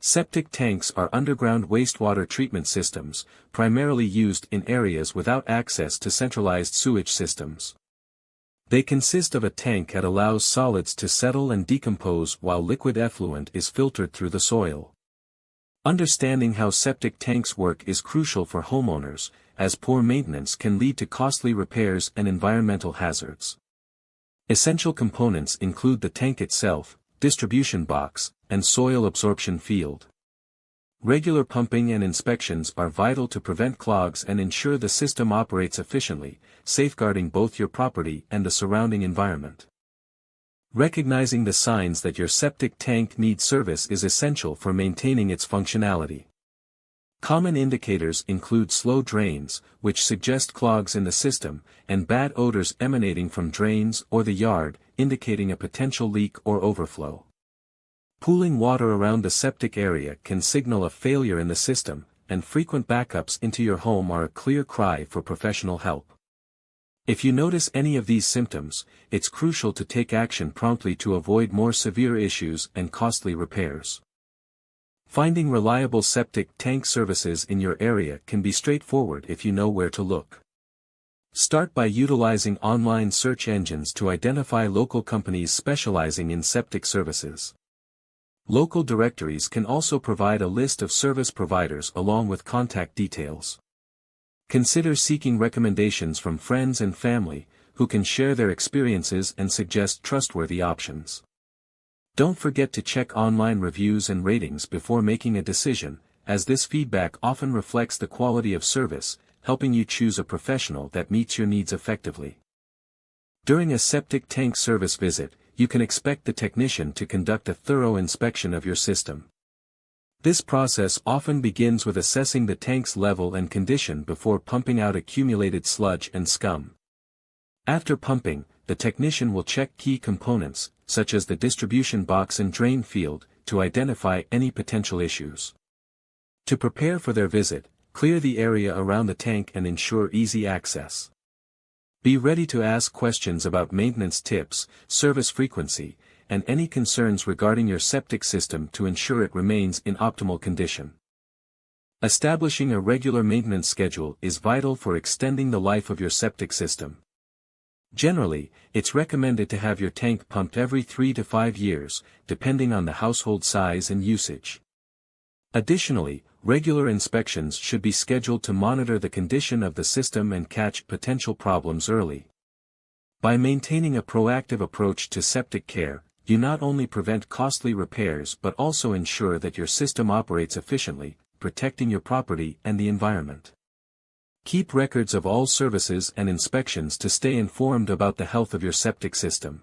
Septic tanks are underground wastewater treatment systems, primarily used in areas without access to centralized sewage systems. They consist of a tank that allows solids to settle and decompose while liquid effluent is filtered through the soil. Understanding how septic tanks work is crucial for homeowners, as poor maintenance can lead to costly repairs and environmental hazards. Essential components include the tank itself, distribution box, and soil absorption field. Regular pumping and inspections are vital to prevent clogs and ensure the system operates efficiently, safeguarding both your property and the surrounding environment. Recognizing the signs that your septic tank needs service is essential for maintaining its functionality. Common indicators include slow drains, which suggest clogs in the system, and bad odors emanating from drains or the yard, indicating a potential leak or overflow. Pooling water around the septic area can signal a failure in the system, and frequent backups into your home are a clear cry for professional help. If you notice any of these symptoms, it's crucial to take action promptly to avoid more severe issues and costly repairs. Finding reliable septic tank services in your area can be straightforward if you know where to look. Start by utilizing online search engines to identify local companies specializing in septic services. Local directories can also provide a list of service providers along with contact details. Consider seeking recommendations from friends and family, who can share their experiences and suggest trustworthy options. Don't forget to check online reviews and ratings before making a decision, as this feedback often reflects the quality of service, helping you choose a professional that meets your needs effectively. During a septic tank service visit, you can expect the technician to conduct a thorough inspection of your system. This process often begins with assessing the tank's level and condition before pumping out accumulated sludge and scum. After pumping, the technician will check key components, such as the distribution box and drain field, to identify any potential issues. To prepare for their visit, clear the area around the tank and ensure easy access. Be ready to ask questions about maintenance tips, service frequency, and any concerns regarding your septic system to ensure it remains in optimal condition. Establishing a regular maintenance schedule is vital for extending the life of your septic system. Generally, it's recommended to have your tank pumped every 3 to 5 years, depending on the household size and usage. Additionally, regular inspections should be scheduled to monitor the condition of the system and catch potential problems early. By maintaining a proactive approach to septic care, you not only prevent costly repairs but also ensure that your system operates efficiently, protecting your property and the environment. Keep records of all services and inspections to stay informed about the health of your septic system.